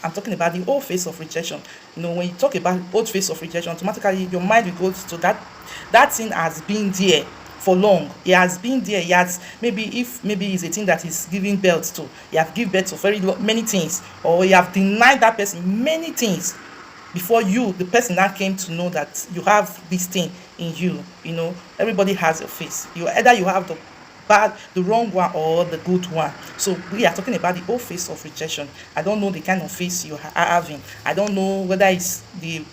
I'm talking about the old phase of rejection. When you talk about old phase of rejection, automatically your mind will go to that thing has been there for long. It has been there. He has, maybe it's a thing that is giving birth to. You have given birth to many things, or you have denied that person many things before the person that came to know that you have this thing in you. Everybody has a face. You have the wrong one or the good one. So we are talking about the old face of rejection. I don't know the kind of face you are having. I don't know whether it's the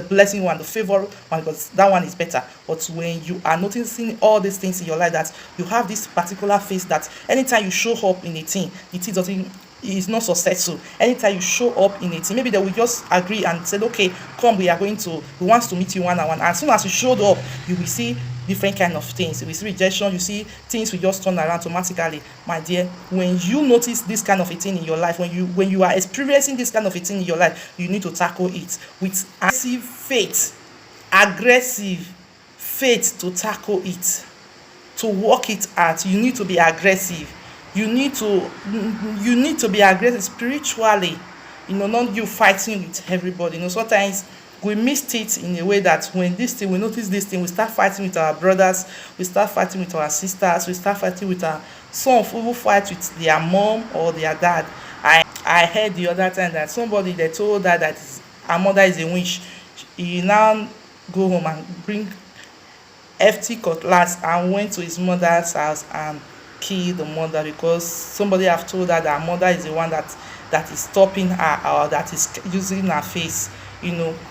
blessing one, the favor one, because that one is better. But when you are noticing all these things in your life, that you have this particular face, that anytime you show up in a thing, the thing doesn't is not successful. Anytime you show up in it, maybe they will just agree and say, okay, come, we wants to meet you one on one. As soon as you showed up, you will see different kind of things. You will see rejection, you see things will just turn around automatically. My dear, when you notice this kind of a thing in your life, when you are experiencing this kind of a thing in your life, you need to tackle it with aggressive faith to tackle it, to work it out. You need to be aggressive. You need to be aggressive spiritually. Not you fighting with everybody. Sometimes we missed it in a way that when we notice this thing, we start fighting with our brothers, we start fighting with our sisters, we start fighting with some who fight with their mom or their dad. I heard the other time that somebody, they told that her mother is a witch. He now go home and bring FT cutlass and went to his mother's house and kill the mother, because somebody have told her that her mother is the one that is stopping her, or that is using her face.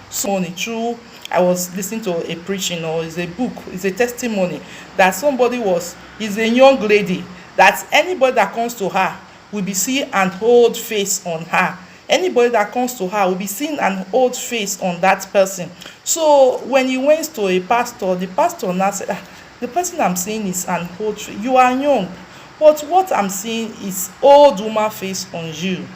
So true. I was listening to a preaching, or it's a book, it's a testimony that somebody is a young lady, that anybody that comes to her will be seeing an old face on her. Anybody that comes to her will be seeing an old face on that person. So when he went to a pastor, the pastor now said, the person I'm seeing is an old face. You are young, but what I'm seeing is old woman face on you.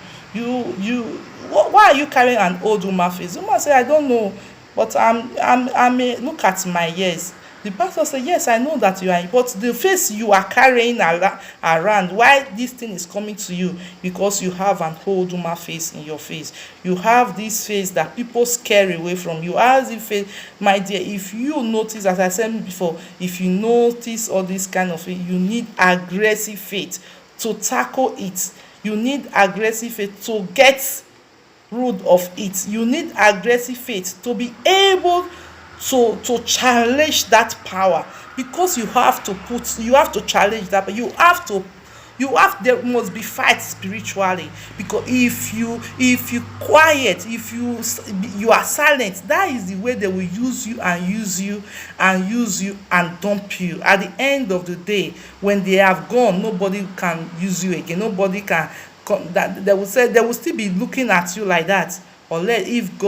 Why are you carrying an old woman face? The woman said, I don't know, but I may look at my years. The pastor said, yes, I know that you are, but the face you are carrying around, why this thing is coming to you? Because you have an old woman face in your face. You have this face that people scare away from you. As if, my dear, if you notice, as I said before, if you notice all this kind of thing, you need aggressive faith to tackle it. You need aggressive faith to get rid of it. You need aggressive faith to be able to challenge that power, because you have to challenge that, but there must be fight spiritually. Because if you quiet, if you are silent, that is the way they will use you and dump you. At the end of the day, when they have gone, nobody can use you again. Nobody can come. That they will still be looking at you like that, unless if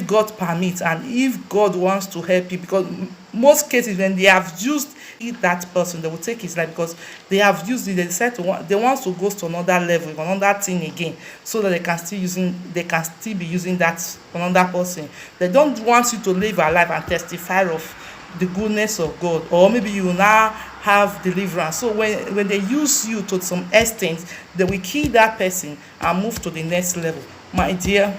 God permits, and if God wants to help you. Because most cases, when they have used that person, they will take his life, because they have used it. They decide they want to go to another level, another thing again, so that they can still be using that another person. They don't want you to live a life and testify of the goodness of God, or maybe you will now have deliverance. So when they use you to some extent, they will kill that person and move to the next level. My dear,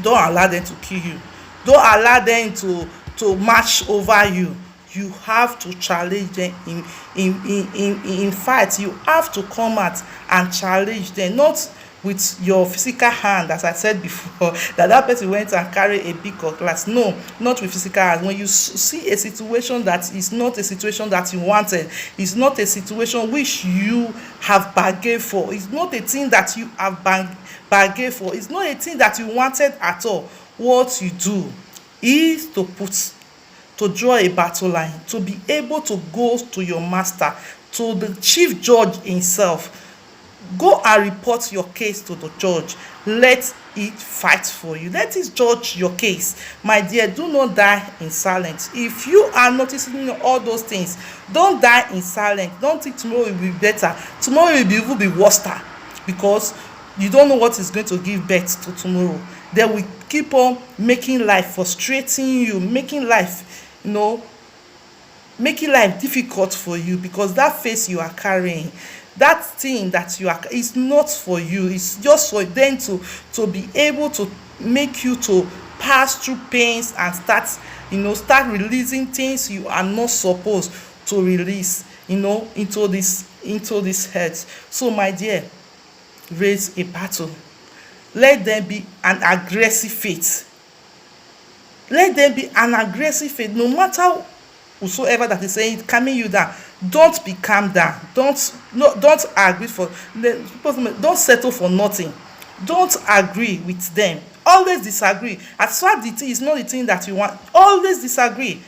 don't allow them to kill you. Don't allow them to march over you. You have to challenge them in fight. You have to come out and challenge them, not with your physical hand, as I said before, that person went and carried a big cutlass. No, not with physical hand. When you see a situation that is not a situation that you wanted, it's not a situation which you have bargained for, it's not a thing that you have bargained for, it's not a thing that you wanted at all. What you do is to draw a battle line, to be able to go to your master, to the chief judge himself. Go and report your case to the judge. Let it fight for you. Let it judge your case. My dear, do not die in silence. If you are noticing all those things, don't die in silence. Don't think tomorrow will be better. Tomorrow will be worse, because you don't know what is going to give birth to tomorrow. They will keep on making life frustrating you, making life difficult for you, because that face you are carrying, that thing that you are is not for you. It's just for them to be able to make you to pass through pains and start, start releasing things you are not supposed to release, into this head. So my dear, raise a battle. Let there be an aggressive faith. Let there be an aggressive faith. No matter whosoever that is saying calming you down, don't be calmed down. Don't agree for don't settle for nothing. Don't agree with them. Always disagree. As far as the thing is not the thing that you want, always disagree.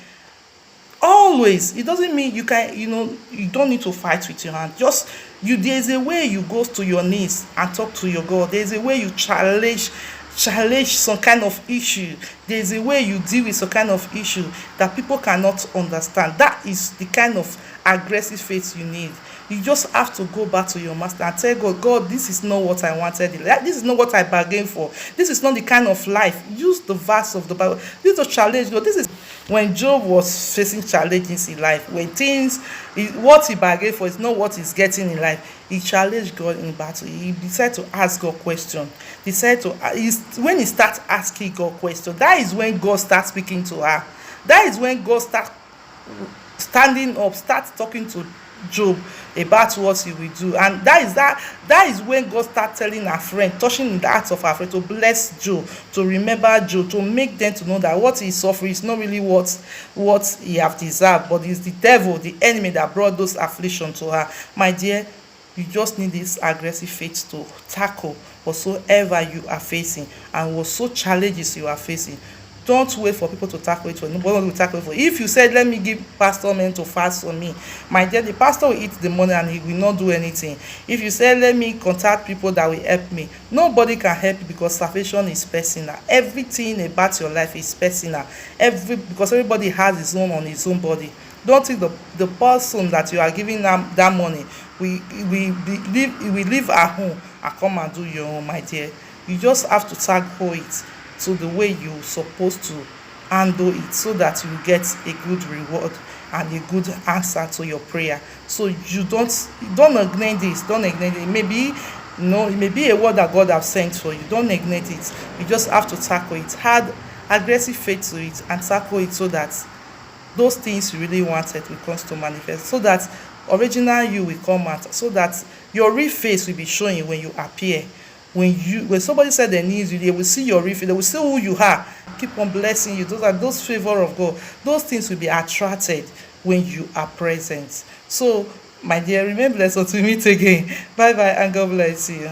Always. It doesn't mean you can, you don't need to fight with your hand. Just there's a way you go to your knees and talk to your God. There's a way you challenge some kind of issue. There's a way you deal with some kind of issue that people cannot understand. That is the kind of aggressive faith you need. You just have to go back to your master and tell God, God, this is not what I wanted. This is not what I bargained for. This is not the kind of life. Use the verse of the Bible. This is a challenge. God, this is when Job was facing challenges in life, when what he bargained for is not what he's getting in life. He challenged God in battle. He decided to ask God questions. When he starts asking God questions, that is when God starts speaking to her. That is when God starts standing up, starts talking to Job about what he will do. And that is when God starts telling her friend, touching in the heart of her friend, to bless Job, to remember Job, to make them to know that what he's suffering is not really what he have deserved, but it's the devil, the enemy, that brought those afflictions to her. My dear, you just need this aggressive faith to tackle whatsoever you are facing and whatso challenges you are facing. Don't wait for people to tackle it for you. Nobody will tackle it for you. If you said, let me give pastor men to fast for me, my dear, the pastor will eat the money and he will not do anything. If you said, let me contact people that will help me, nobody can help you, because salvation is personal. Everything about your life is personal. Because everybody has his own on his own body. Don't think the person that you are giving them that money we leave our home and come and do your own, my dear. You just have to tackle it to the way you're supposed to handle it, so that you get a good reward and a good answer to your prayer. So you don't ignore this. Don't ignore it. It may be a word that God has sent for you. Don't ignore it. You just have to tackle it. Add aggressive faith to it and tackle it, so that those things you really wanted will come to manifest, so that original you will come out, so that your real face will be showing when you appear. When somebody said they need you, they will see your real face, they will see who you are. Keep on blessing you. Those favor of God. Those things will be attracted when you are present. So, my dear, remain blessed until we meet again. Bye bye, and God bless you.